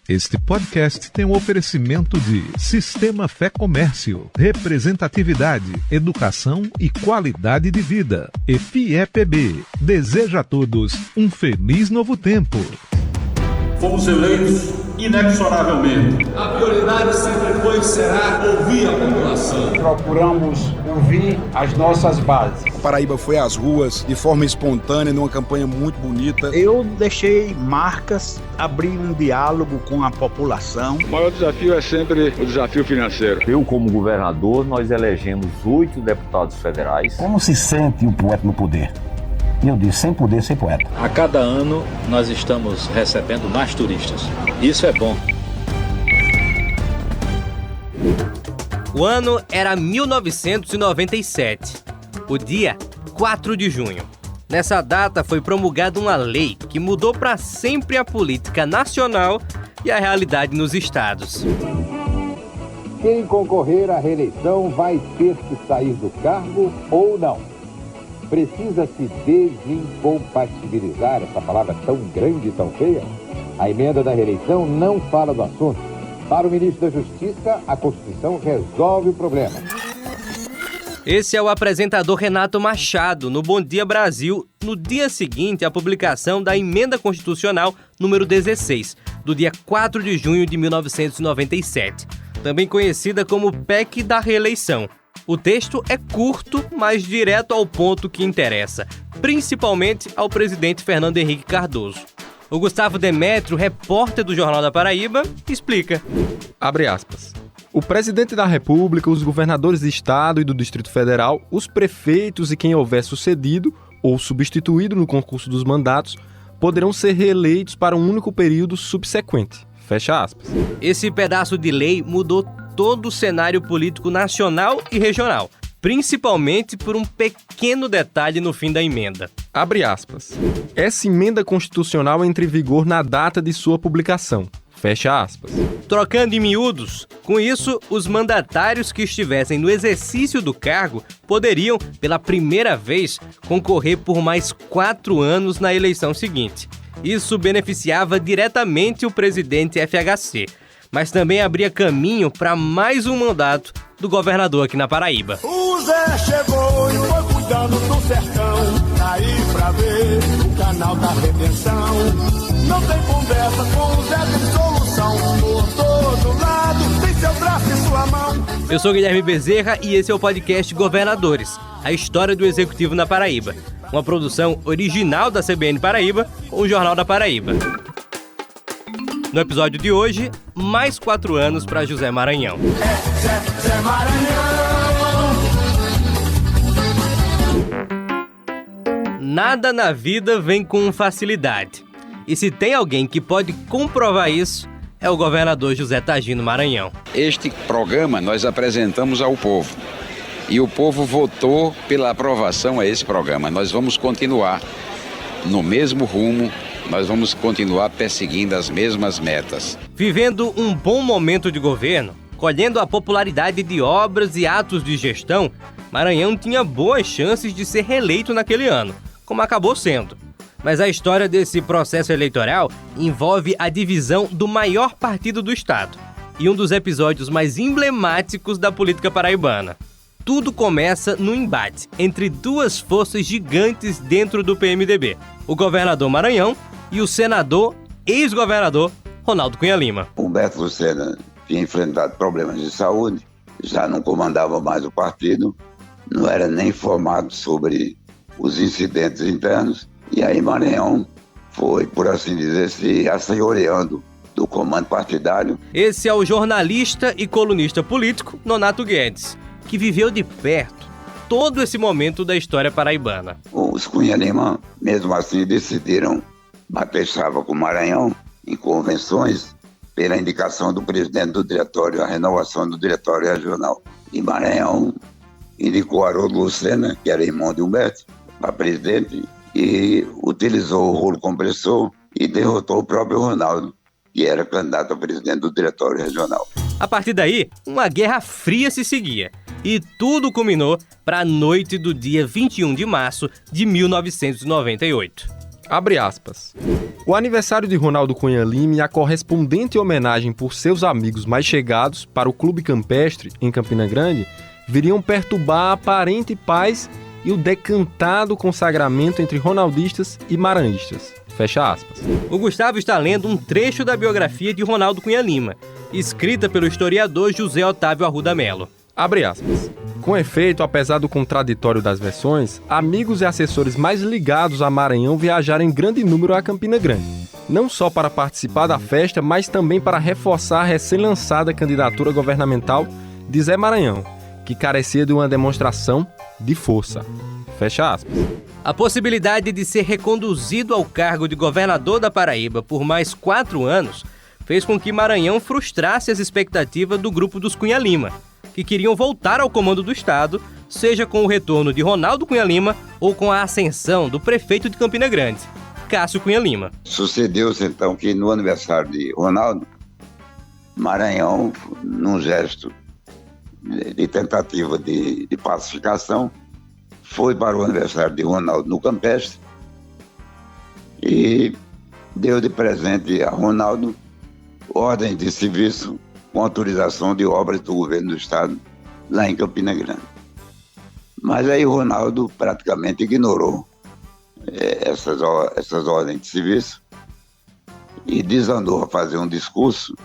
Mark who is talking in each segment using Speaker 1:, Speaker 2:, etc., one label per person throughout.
Speaker 1: Este podcast tem um oferecimento de Sistema Fé Comércio, representatividade, educação e qualidade de vida. E FIEPB deseja a todos um feliz novo tempo.
Speaker 2: Fomos eleitos inexoravelmente.
Speaker 3: A prioridade sempre foi e será ouvir a população.
Speaker 4: Procuramos ouvir as nossas bases.
Speaker 5: A Paraíba foi às ruas de forma espontânea, numa campanha muito bonita.
Speaker 6: Eu deixei marcas, abri um diálogo com a população.
Speaker 7: O maior desafio é sempre o desafio financeiro.
Speaker 8: Eu, como governador, nós elegemos 8 deputados federais.
Speaker 9: Como se sente o poeta no poder? Eu disse, sem poder, sem poeta.
Speaker 10: A cada ano, nós estamos recebendo mais turistas. Isso é bom.
Speaker 11: O ano era 1997, o dia 4 de junho. Nessa data foi promulgada uma lei que mudou para sempre a política nacional e a realidade nos estados.
Speaker 12: Quem concorrer à reeleição vai ter que sair do cargo ou não. Precisa-se desincompatibilizar, essa palavra tão grande e tão feia? A emenda da reeleição não fala do assunto. Para o ministro da Justiça, a Constituição resolve o problema.
Speaker 11: Esse é o apresentador Renato Machado, no Bom Dia Brasil, no dia seguinte à publicação da Emenda Constitucional número 16, do dia 4 de junho de 1997, também conhecida como PEC da Reeleição. O texto é curto, mas direto ao ponto que interessa, principalmente ao presidente Fernando Henrique Cardoso. O Gustavo Demétrio, repórter do Jornal da Paraíba, explica.
Speaker 13: Abre aspas. O presidente da República, os governadores de Estado e do Distrito Federal, os prefeitos e quem houver sucedido ou substituído no concurso dos mandatos poderão ser reeleitos para um único período subsequente. Fecha aspas.
Speaker 11: Esse pedaço de lei mudou todo o cenário político nacional e regional, principalmente por um pequeno detalhe no fim da emenda.
Speaker 13: Abre aspas. Essa emenda constitucional entra em vigor na data de sua publicação. Fecha aspas.
Speaker 11: Trocando em miúdos, com isso, os mandatários que estivessem no exercício do cargo poderiam, pela primeira vez, concorrer por mais 4 anos na eleição seguinte. Isso beneficiava diretamente o presidente FHC, mas também abria caminho para mais um mandato do governador aqui na Paraíba.
Speaker 14: O Zé chegou e foi cuidando do sertão, aí pra ver o canal da redenção. Não tem conversa com o Zé, tem solução, por todo lado tem seu braço e sua mão.
Speaker 11: Eu sou Guilherme Bezerra e esse é o podcast Governadores, a história do Executivo na Paraíba. Uma produção original da CBN Paraíba com o Jornal da Paraíba. No episódio de hoje, mais 4 anos para José Maranhão.
Speaker 14: Zé Maranhão.
Speaker 11: Nada na vida vem com facilidade. E se tem alguém que pode comprovar isso, é o governador José Tagino Maranhão.
Speaker 7: Este programa nós apresentamos ao povo. E o povo votou pela aprovação a esse programa. Nós vamos continuar no mesmo rumo. Nós vamos continuar perseguindo as mesmas metas.
Speaker 11: Vivendo um bom momento de governo, colhendo a popularidade de obras e atos de gestão, Maranhão tinha boas chances de ser reeleito naquele ano, como acabou sendo. Mas a história desse processo eleitoral envolve a divisão do maior partido do estado e um dos episódios mais emblemáticos da política paraibana. Tudo começa no embate entre duas forças gigantes dentro do PMDB, o governador Maranhão e o senador, ex-governador, Ronaldo Cunha Lima.
Speaker 15: Humberto Lucena tinha enfrentado problemas de saúde, já não comandava mais o partido, não era nem informado sobre os incidentes internos, e aí Maranhão foi, por assim dizer, se assenhoreando do comando partidário.
Speaker 11: Esse é o jornalista e colunista político Nonato Guedes, que viveu de perto todo esse momento da história paraibana.
Speaker 15: Os Cunha Lima, mesmo assim, decidiram bater chapa com o Maranhão em convenções pela indicação do presidente do diretório, a renovação do diretório regional. E Maranhão indicou Haroldo Lucena, que era irmão de Humberto, para presidente, e utilizou o rolo compressor e derrotou o próprio Ronaldo, que era candidato a presidente do diretório regional.
Speaker 11: A partir daí, uma guerra fria se seguia. E tudo culminou para a noite do dia 21 de março de 1998.
Speaker 13: Abre aspas. O aniversário de Ronaldo Cunha Lima e a correspondente homenagem por seus amigos mais chegados para o Clube Campestre, em Campina Grande, viriam perturbar a aparente paz e o decantado consagramento entre ronaldistas e maranhistas. Fecha aspas.
Speaker 11: O Gustavo está lendo um trecho da biografia de Ronaldo Cunha Lima, escrita pelo historiador José Otávio Arruda Melo.
Speaker 13: Abre aspas. Com efeito, apesar do contraditório das versões, amigos e assessores mais ligados a Maranhão viajaram em grande número a Campina Grande. Não só para participar da festa, mas também para reforçar a recém-lançada candidatura governamental de Zé Maranhão, que carecia de uma demonstração de força. Fecha aspas.
Speaker 11: A possibilidade de ser reconduzido ao cargo de governador da Paraíba por mais 4 anos fez com que Maranhão frustrasse as expectativas do grupo dos Cunha Lima, que queriam voltar ao comando do estado, seja com o retorno de Ronaldo Cunha Lima ou com a ascensão do prefeito de Campina Grande, Cássio Cunha Lima.
Speaker 15: Sucedeu-se então que no aniversário de Ronaldo, Maranhão, num gesto de tentativa de pacificação, foi para o aniversário de Ronaldo no Campestre e deu de presente a Ronaldo ordem de serviço com autorização de obras do governo do estado lá em Campina Grande. Mas aí Ronaldo praticamente ignorou essas ordens de serviço e desandou a fazer um discurso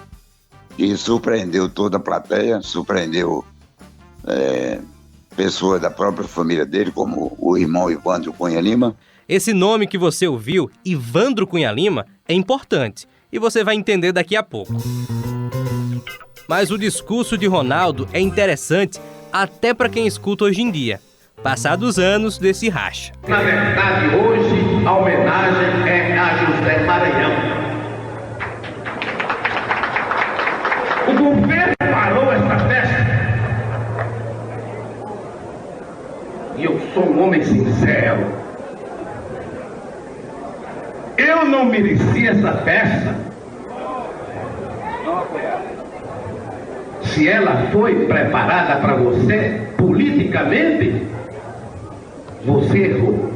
Speaker 15: que surpreendeu toda a plateia, surpreendeu pessoas da própria família dele, como o irmão Ivandro Cunha Lima.
Speaker 11: Esse nome que você ouviu, Ivandro Cunha Lima, é importante e você vai entender daqui a pouco. Mas o discurso de Ronaldo é interessante até para quem escuta hoje em dia, passados anos desse racha.
Speaker 3: Na verdade, hoje, a homenagem é a José Maranhão. O governo parou essa festa. E eu sou um homem sincero. Eu não mereci essa festa. Se ela foi preparada para você politicamente, você errou.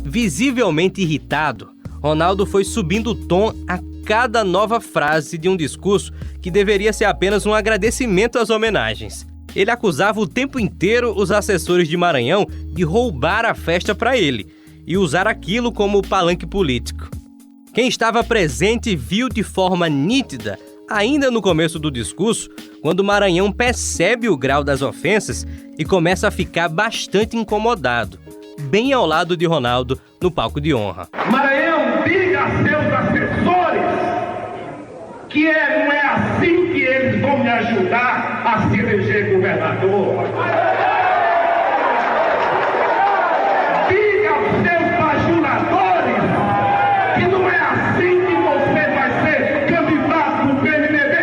Speaker 11: Visivelmente irritado, Ronaldo foi subindo o tom a cada nova frase de um discurso que deveria ser apenas um agradecimento às homenagens. Ele acusava o tempo inteiro os assessores de Maranhão de roubar a festa para ele e usar aquilo como palanque político. Quem estava presente viu de forma nítida, ainda no começo do discurso, quando Maranhão percebe o grau das ofensas e começa a ficar bastante incomodado, bem ao lado de Ronaldo no palco de honra.
Speaker 3: Maranhão, diga a seus assessores que não é assim que eles vão me ajudar a se eleger governador. Diga aos seus bajuladores que não é assim que você vai ser candidato no PMDB.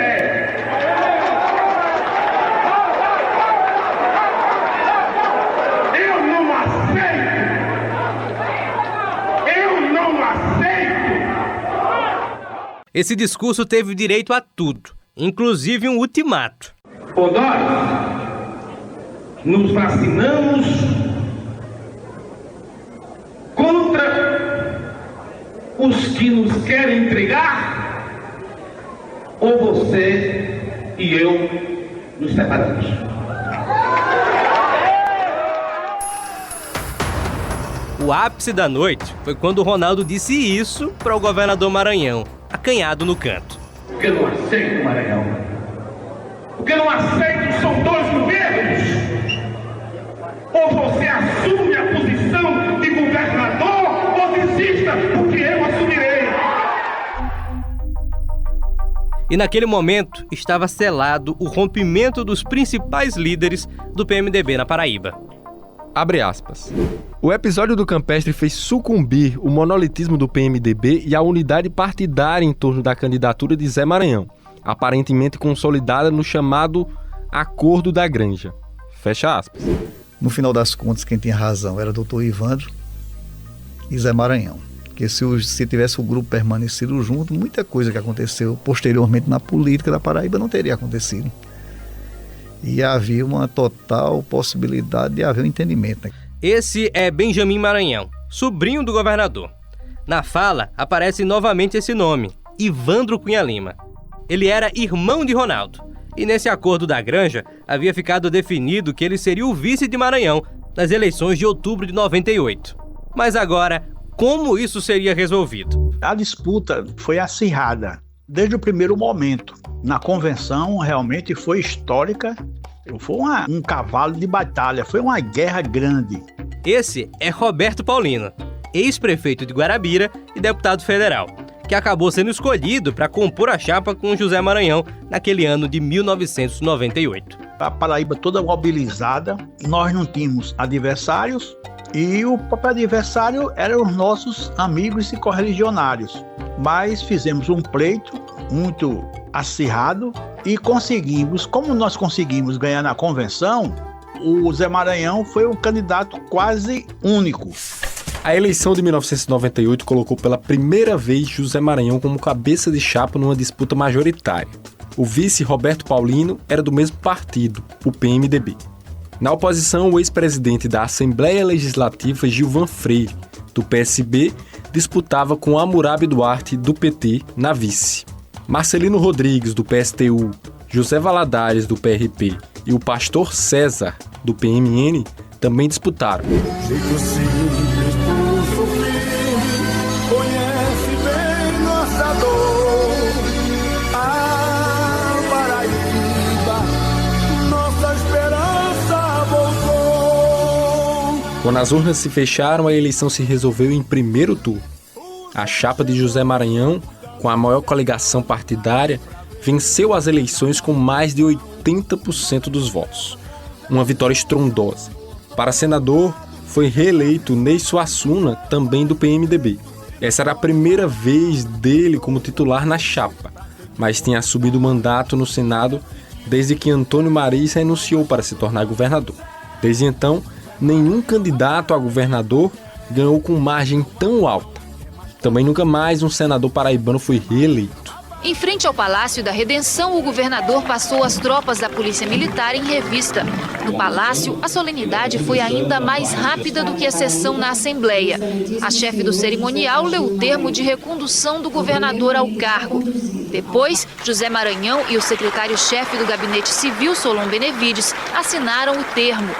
Speaker 3: Eu não aceito. Eu não aceito.
Speaker 11: Esse discurso teve direito a tudo, inclusive um ultimato.
Speaker 3: Ou nós nos vacinamos contra os que nos querem entregar, ou você e eu nos separamos.
Speaker 11: O ápice da noite foi quando Ronaldo disse isso para o governador Maranhão, acanhado no canto.
Speaker 3: O que eu não aceito, Maranhão? O que eu não aceito são 2 governos. Ou você assume a posição de governador ou desista, porque eu assumirei.
Speaker 11: E naquele momento estava selado o rompimento dos principais líderes do PMDB na Paraíba.
Speaker 13: Abre aspas. O episódio do Campestre fez sucumbir o monolitismo do PMDB e a unidade partidária em torno da candidatura de Zé Maranhão, aparentemente consolidada no chamado Acordo da Granja. Fecha aspas.
Speaker 16: No final das contas, quem tinha razão era o doutor Ivandro e Zé Maranhão. Porque se tivesse o grupo permanecido junto, muita coisa que aconteceu posteriormente na política da Paraíba não teria acontecido. E havia uma total possibilidade de haver um entendimento.
Speaker 11: Esse é Benjamin Maranhão, sobrinho do governador. Na fala, aparece novamente esse nome, Ivandro Cunha Lima. Ele era irmão de Ronaldo, e nesse acordo da Granja havia ficado definido que ele seria o vice de Maranhão nas eleições de outubro de 98. Mas agora, como isso seria resolvido?
Speaker 6: A disputa foi acirrada desde o primeiro momento. Na convenção, realmente foi histórica. Foi um cavalo de batalha, foi uma guerra grande.
Speaker 11: Esse é Roberto Paulino, ex-prefeito de Guarabira e deputado federal, que acabou sendo escolhido para compor a chapa com José Maranhão naquele ano de 1998.
Speaker 6: A Paraíba toda mobilizada, nós não tínhamos adversários e o próprio adversário eram os nossos amigos e correligionários. Mas fizemos um pleito muito acirrado e conseguimos, como nós conseguimos ganhar na convenção, o Zé Maranhão foi um candidato quase único.
Speaker 13: A eleição de 1998 colocou pela primeira vez José Maranhão como cabeça de chapa numa disputa majoritária. O vice Roberto Paulino era do mesmo partido, o PMDB. Na oposição, o ex-presidente da Assembleia Legislativa, Gilvan Freire, do PSB, disputava com Hammurabi Duarte, do PT, na vice. Marcelino Rodrigues, do PSTU, José Valadares, do PRP e o pastor César, do PMN, também disputaram.
Speaker 14: Jeito simples por sofrer, conhece bem nossa dor. A Paraíba, nossa esperança voltou.
Speaker 13: Quando as urnas se fecharam, a eleição se resolveu em primeiro turno. A chapa de José Maranhão, com a maior coligação partidária, venceu as eleições com mais de 80% dos votos. Uma vitória estrondosa. Para senador, foi reeleito Ney Suassuna, também do PMDB. Essa era a primeira vez dele como titular na chapa, mas tinha assumido o mandato no Senado desde que Antônio Mariz renunciou para se tornar governador. Desde então, nenhum candidato a governador ganhou com margem tão alta. Também nunca mais um senador paraibano foi reeleito.
Speaker 17: Em frente ao Palácio da Redenção, o governador passou as tropas da Polícia Militar em revista. No Palácio, a solenidade foi ainda mais rápida do que a sessão na Assembleia. A chefe do cerimonial leu o termo de recondução do governador ao cargo. Depois, José Maranhão e o secretário-chefe do Gabinete Civil, Solon Benevides, assinaram o termo.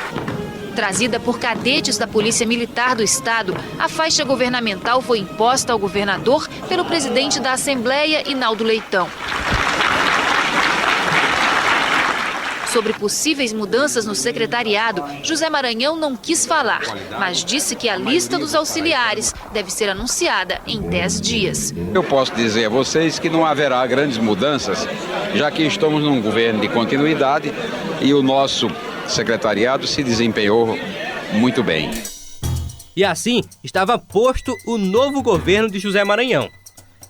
Speaker 17: Trazida por cadetes da Polícia Militar do Estado, a faixa governamental foi imposta ao governador pelo presidente da Assembleia, Inaldo Leitão. Sobre possíveis mudanças no secretariado, José Maranhão não quis falar, mas disse que a lista dos auxiliares deve ser anunciada em 10 dias.
Speaker 7: Eu posso dizer a vocês que não haverá grandes mudanças, já que estamos num governo de continuidade e o nosso secretariado se desempenhou muito bem.
Speaker 11: E assim estava posto o novo governo de José Maranhão.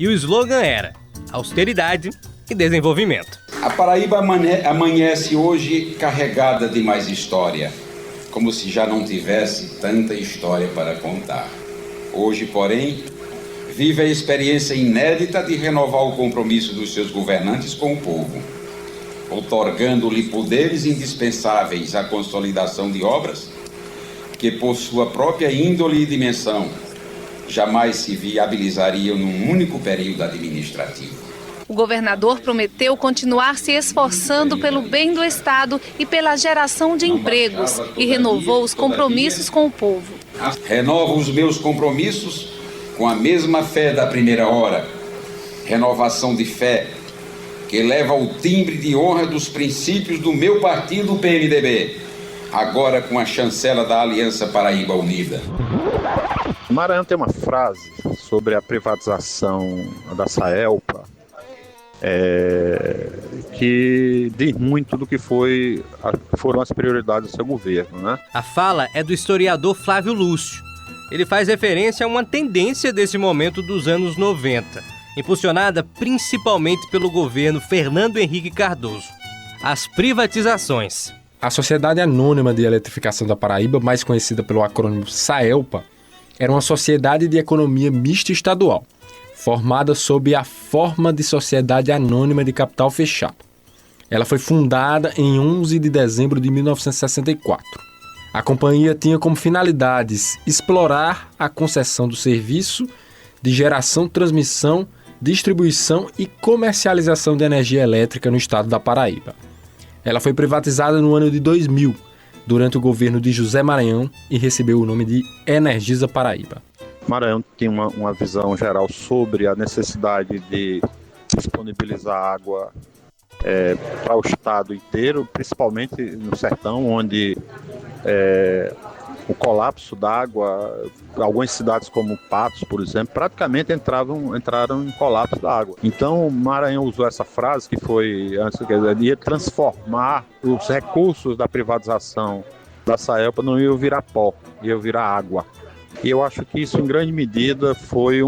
Speaker 11: E o slogan era austeridade e desenvolvimento.
Speaker 7: A Paraíba amanhece hoje carregada de mais história, como se já não tivesse tanta história para contar. Hoje, porém, vive a experiência inédita de renovar o compromisso dos seus governantes com o povo, outorgando-lhe poderes indispensáveis à consolidação de obras que, por sua própria índole e dimensão, jamais se viabilizariam num único período administrativo.
Speaker 18: O governador prometeu continuar se esforçando pelo bem do Estado e pela geração de empregos e renovou os compromissos com o povo.
Speaker 7: Renovo os meus compromissos com a mesma fé da primeira hora, renovação de fé que leva ao timbre de honra dos princípios do meu partido, o PMDB, agora com a chancela da Aliança Paraíba Unida.
Speaker 19: Maranhão tem uma frase sobre a privatização da Saelpa, que diz muito do que foram as prioridades do seu governo, né?
Speaker 11: A fala é do historiador Flávio Lúcio. Ele faz referência a uma tendência desse momento dos anos 90, impulsionada principalmente pelo governo Fernando Henrique Cardoso. As privatizações.
Speaker 13: A Sociedade Anônima de Eletrificação da Paraíba, mais conhecida pelo acrônimo SAELPA, era uma sociedade de economia mista estadual, formada sob a forma de sociedade anônima de capital fechado. Ela foi fundada em 11 de dezembro de 1964. A companhia tinha como finalidades explorar a concessão do serviço de geração, transmissão, distribuição e comercialização de energia elétrica no estado da Paraíba. Ela foi privatizada no ano de 2000, durante o governo de José Maranhão, e recebeu o nome de Energisa Paraíba.
Speaker 19: Maranhão tem uma visão geral sobre a necessidade de disponibilizar água para o estado inteiro, principalmente no sertão, onde o colapso d'água, algumas cidades como Patos, por exemplo, praticamente entraram em colapso da água. Então, Maranhão usou essa frase que foi antes ia transformar os recursos da privatização da Saelpa, não ia virar pó, ia virar água. E eu acho que isso, em grande medida, foi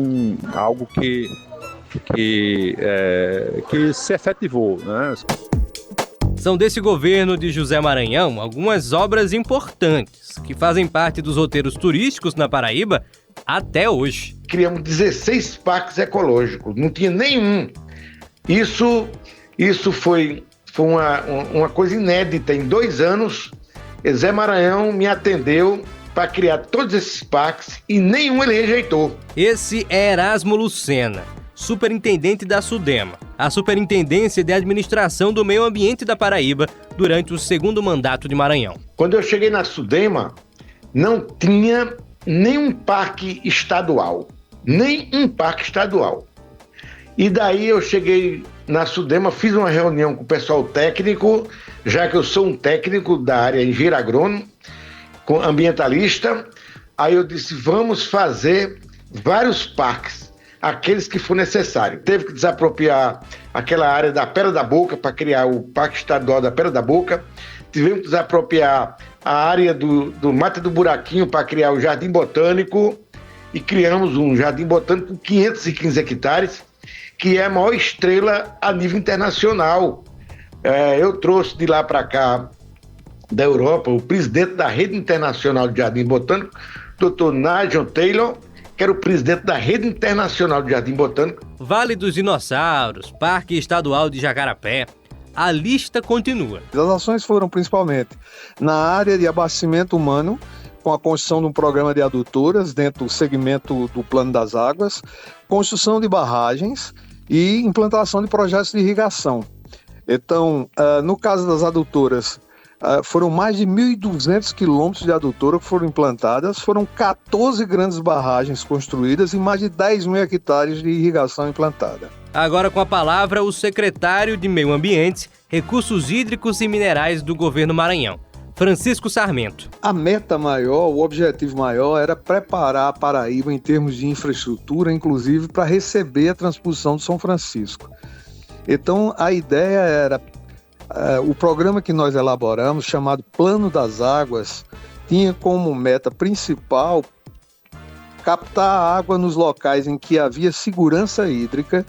Speaker 19: algo que se efetivou, né?
Speaker 11: São desse governo de José Maranhão algumas obras importantes que fazem parte dos roteiros turísticos na Paraíba até hoje.
Speaker 3: Criamos 16 parques ecológicos, não tinha nenhum. Isso foi uma coisa inédita. Em 2 anos, Zé Maranhão me atendeu para criar todos esses parques e nenhum ele rejeitou.
Speaker 11: Esse é Erasmo Lucena, superintendente da SUDEMA, a Superintendência de Administração do Meio Ambiente da Paraíba, durante o 2º mandato de Maranhão.
Speaker 3: Quando eu cheguei na SUDEMA, não tinha nenhum parque estadual. Nenhum parque estadual. E daí eu cheguei na SUDEMA, fiz uma reunião com o pessoal técnico, já que eu sou um técnico da área engenheiro agrônomo, ambientalista. Aí eu disse, vamos fazer vários parques, aqueles que for necessário. Teve que desapropriar aquela área da Pedra da Boca para criar o Parque Estadual da Pedra da Boca. Tivemos que desapropriar a área do Mata do Buraquinho para criar o Jardim Botânico, e criamos um Jardim Botânico com 515 hectares, que é a maior estrela a nível internacional. Eu trouxe de lá para cá, da Europa, o presidente da Rede Internacional de Jardim Botânico, Dr. Nigel Taylor, que era o presidente da Rede Internacional de Jardim Botânico.
Speaker 11: Vale dos Dinossauros, Parque Estadual de Jacarapé, a lista continua.
Speaker 20: As ações foram principalmente na área de abastecimento humano, com a construção de um programa de adutoras dentro do segmento do Plano das Águas, construção de barragens e implantação de projetos de irrigação. Então, no caso das adutoras, foram mais de 1.200 quilômetros de adutora que foram implantadas, foram 14 grandes barragens construídas e mais de 10 mil hectares de irrigação implantada.
Speaker 11: Agora com a palavra o secretário de Meio Ambiente, Recursos Hídricos e Minerais do governo Maranhão, Francisco Sarmento.
Speaker 20: A meta maior, o objetivo maior era preparar a Paraíba em termos de infraestrutura, inclusive para receber a transposição do São Francisco. Então a ideia era o programa que nós elaboramos, chamado Plano das Águas, tinha como meta principal captar a água nos locais em que havia segurança hídrica.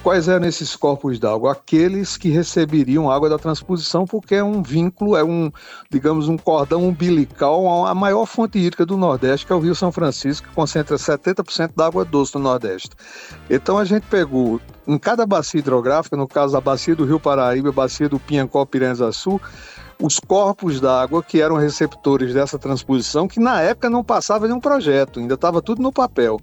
Speaker 20: Quais eram esses corpos d'água? Aqueles que receberiam água da transposição, porque é um vínculo, digamos, um cordão umbilical à maior fonte hídrica do Nordeste, que é o Rio São Francisco, que concentra 70% da água doce no Nordeste. Então a gente pegou, em cada bacia hidrográfica, no caso a bacia do Rio Paraíba, a bacia do Piancó-Piranhaçu, os corpos d'água que eram receptores dessa transposição, que na época não passava de um projeto, ainda estava tudo no papel.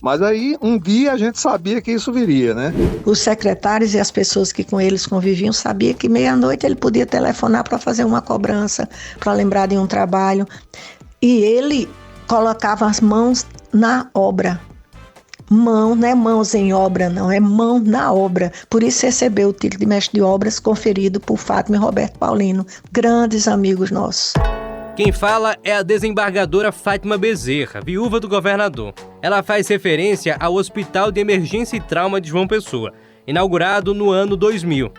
Speaker 20: Mas aí, um dia a gente sabia que isso viria, né?
Speaker 21: Os secretários e as pessoas que com eles conviviam sabiam que meia-noite ele podia telefonar para fazer uma cobrança, para lembrar de um trabalho. E ele colocava as mãos na obra. Mão, não é mãos em obra, não, é mão na obra. Por isso recebeu o título de mestre de obras conferido por Fátima e Roberto Paulino, grandes amigos nossos.
Speaker 11: Quem fala é a desembargadora Fátima Bezerra, viúva do governador. Ela faz referência ao Hospital de Emergência e Trauma de João Pessoa, inaugurado no ano 2000.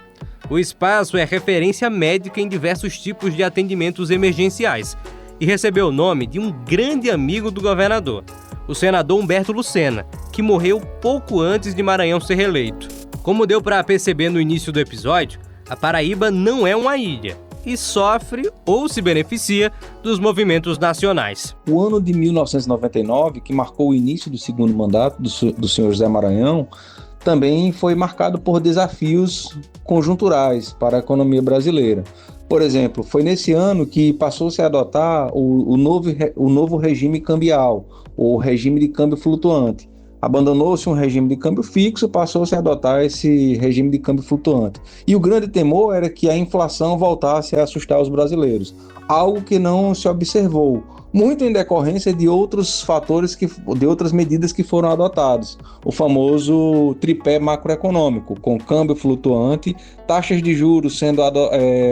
Speaker 11: O espaço é referência médica em diversos tipos de atendimentos emergenciais e recebeu o nome de um grande amigo do governador, o senador Humberto Lucena, que morreu pouco antes de Maranhão ser reeleito. Como deu para perceber no início do episódio, a Paraíba não é uma ilha e sofre ou se beneficia dos movimentos nacionais.
Speaker 22: O ano de 1999, que marcou o início do 2º mandato do senhor José Maranhão, também foi marcado por desafios conjunturais para a economia brasileira. Por exemplo, foi nesse ano que passou-se a adotar o novo regime cambial, o regime de câmbio flutuante. Abandonou-se um regime de câmbio fixo, passou-se a adotar esse regime de câmbio flutuante. E o grande temor era que a inflação voltasse a assustar os brasileiros, algo que não se observou, muito em decorrência de outros fatores, de outras medidas que foram adotadas. O famoso tripé macroeconômico, com câmbio flutuante, taxas de juros sendo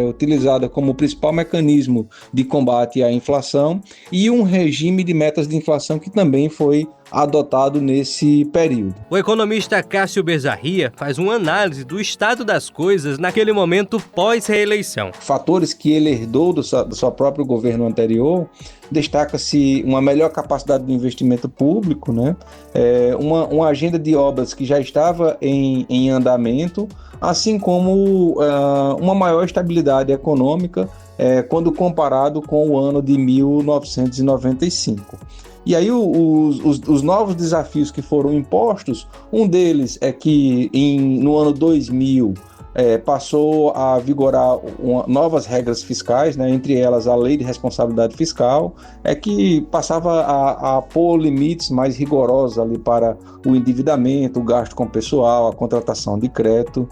Speaker 22: utilizada como principal mecanismo de combate à inflação e um regime de metas de inflação que também foi adotado nesse período.
Speaker 11: O economista Cássio Bezarria faz uma análise do estado das coisas naquele momento pós-reeleição.
Speaker 22: Fatores que ele herdou do seu próprio governo anterior, destaca-se uma melhor capacidade de investimento público, né? Uma agenda de obras que já estava em andamento, assim como uma maior estabilidade econômica quando comparado com o ano de 1995. E aí os novos desafios que foram impostos, um deles é que no ano 2000 passou a vigorar novas regras fiscais, né, entre elas a Lei de Responsabilidade Fiscal, que passava a pôr limites mais rigorosos ali para o endividamento, o gasto com pessoal, a contratação de crédito.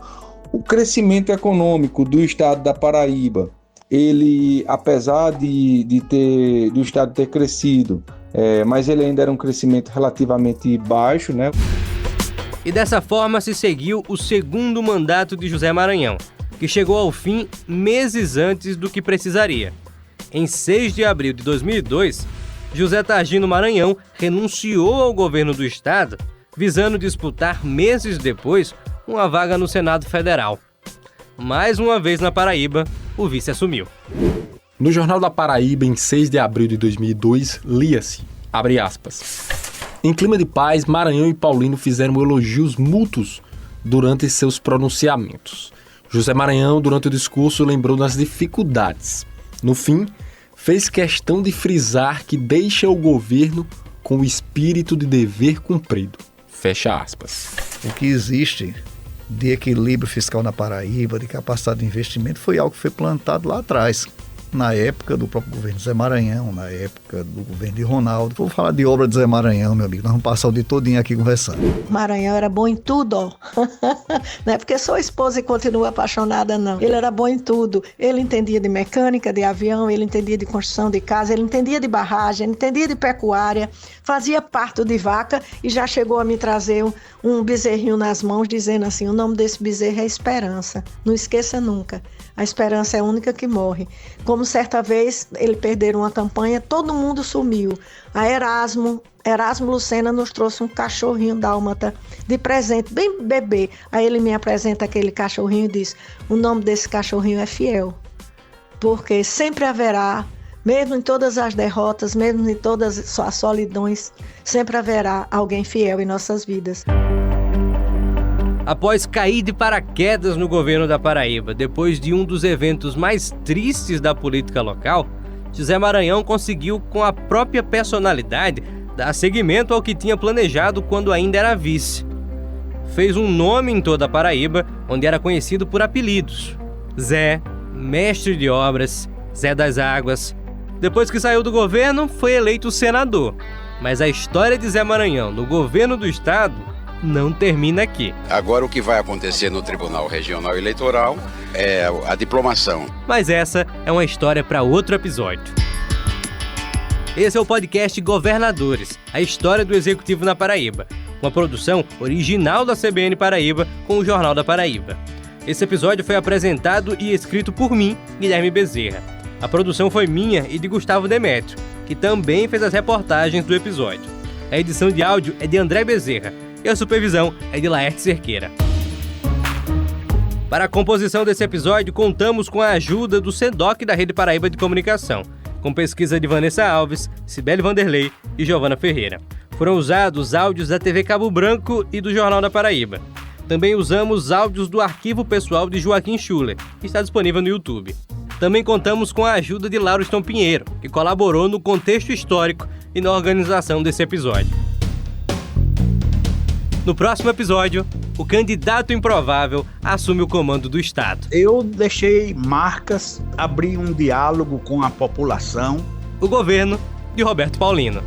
Speaker 22: O crescimento econômico do estado da Paraíba, ele, apesar do estado ter crescido, mas ele ainda era um crescimento relativamente baixo, né?
Speaker 11: E dessa forma se seguiu o segundo mandato de José Maranhão, que chegou ao fim meses antes do que precisaria. Em 6 de abril de 2002, José Targino Maranhão renunciou ao governo do estado, visando disputar meses depois uma vaga no Senado Federal. Mais uma vez na Paraíba, o vice assumiu.
Speaker 13: No Jornal da Paraíba, em 6 de abril de 2002, lia-se, abre aspas, em clima de paz, Maranhão e Paulino fizeram elogios mútuos durante seus pronunciamentos. José Maranhão, durante o discurso, lembrou das dificuldades. No fim, fez questão de frisar que deixa o governo com o espírito de dever cumprido. Fecha aspas.
Speaker 16: O que existe de equilíbrio fiscal na Paraíba, de capacidade de investimento, foi algo que foi plantado lá atrás, na época do próprio governo de Zé Maranhão, na época do governo de Ronaldo. Vou falar de obra de Zé Maranhão, meu amigo, nós vamos passar o dia todinho aqui conversando.
Speaker 21: Maranhão era bom em tudo, ó. Não é porque sou esposa e continuo apaixonada, não. Ele era bom em tudo. Ele entendia de mecânica, de avião, ele entendia de construção de casa, ele entendia de barragem, ele entendia de pecuária, fazia parto de vaca e já chegou a me trazer um bezerrinho nas mãos, dizendo assim, o nome desse bezerro é Esperança. Não esqueça nunca. A esperança é a única que morre. Como certa vez ele perderam uma campanha, todo mundo sumiu. A Erasmo Lucena nos trouxe um cachorrinho dálmata de presente, bem bebê. Aí ele me apresenta aquele cachorrinho e diz, o nome desse cachorrinho é Fiel. Porque sempre haverá, mesmo em todas as derrotas, mesmo em todas as solidões, sempre haverá alguém fiel em nossas vidas.
Speaker 11: Após cair de paraquedas no governo da Paraíba, depois de um dos eventos mais tristes da política local, José Maranhão conseguiu, com a própria personalidade, dar seguimento ao que tinha planejado quando ainda era vice. Fez um nome em toda a Paraíba, onde era conhecido por apelidos. Zé, mestre de obras, Zé das Águas. Depois que saiu do governo, foi eleito senador. Mas a história de Zé Maranhão no governo do estado não termina aqui.
Speaker 7: Agora o que vai acontecer no Tribunal Regional Eleitoral é a diplomação.
Speaker 11: Mas essa é uma história para outro episódio. Esse é o podcast Governadores, a história do Executivo na Paraíba, uma produção original da CBN Paraíba com o Jornal da Paraíba. Esse episódio foi apresentado e escrito por mim, Guilherme Bezerra. A produção foi minha e de Gustavo Demétrio, que também fez as reportagens do episódio. A edição de áudio é de André Bezerra e a supervisão é de Laerte Cerqueira. Para a composição desse episódio, contamos com a ajuda do SEDOC da Rede Paraíba de Comunicação, com pesquisa de Vanessa Alves, Cibele Vanderlei e Giovana Ferreira. Foram usados áudios da TV Cabo Branco e do Jornal da Paraíba. Também usamos áudios do arquivo pessoal de Joaquim Schuller, que está disponível no YouTube. Também contamos com a ajuda de Lauriston Pinheiro, que colaborou no contexto histórico e na organização desse episódio. No próximo episódio, o candidato improvável assume o comando do Estado.
Speaker 6: Eu deixei marcas, abri um diálogo com a população.
Speaker 11: O governo de Roberto Paulino.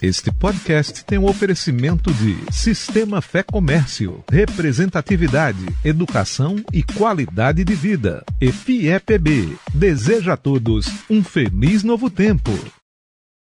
Speaker 1: Este podcast tem um oferecimento de Sistema Fé Comércio, representatividade, educação e qualidade de vida. E FIEPB deseja a todos um feliz novo tempo.